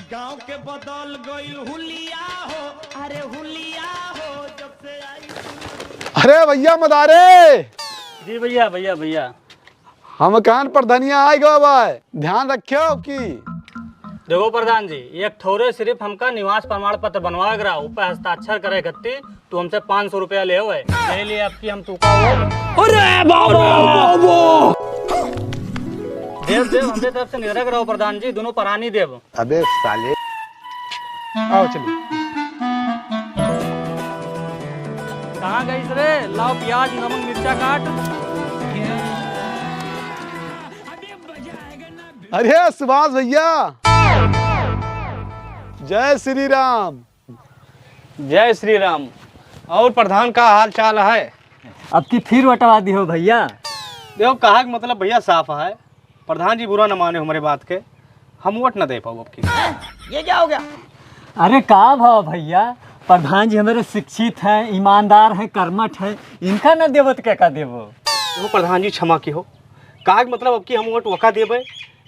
गांव के बदल गई हुलिया हो, अरे हुलिया हो जब से आई। अरे भैया मदारे। जी भैया भैया भैया। हम कान पर धनिया आए गो भाई, ध्यान रखियो की। देखो प्रधान जी, एक ठोरे सिर्फ हमका निवास प्रमाण पत्र बनवा करा, ऊपर हस्ताक्षर करे कत्ती तो हमसे 500 रुपया ले हुए, यही लिए आपकी हम तुका हो। अरे बाबा देव देव हमसे तरफ से निरक रहो प्रधान जी, दोनों परानी देव। अबे साले, आओ चलिए। कहाँ गई रे? लाओ प्याज नमक मिर्चा काट। अरे सुभाष भैया, जय श्री राम। जय श्री राम। और प्रधान का हाल चाल है? अब की फिर वटवा दी हो भैया। देखो कहा कि मतलब भैया साफ है, प्रधान जी बुरा न माने हमारे बात के, हम वोट न दे पाओ अब की। ये क्या हो गया? अरे का भाव भैया, प्रधान जी हमारे शिक्षित हैं, ईमानदार हैं, कर्मठ हैं, इनका न देवत क्या का देवो। देखो प्रधान जी क्षमा की हो, कहा कि मतलब अब की हम वोट वका देवे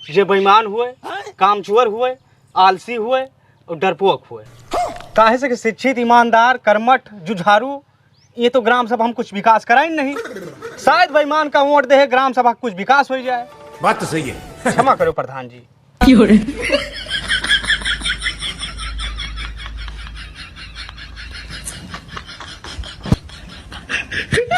जे बेईमान हुए, कामचुअर हुए, आलसी हुए और डरपोक हुए। काहे से कि शिक्षित, ईमानदार, कर्मठ, जुझारू, ये तो ग्राम सभा हम कुछ विकास कराएं नहीं। शायद बेईमान का वोट दे ग्राम सभा कुछ विकास हो जाए। बात तो सही है। क्षमा करो प्रधान जी।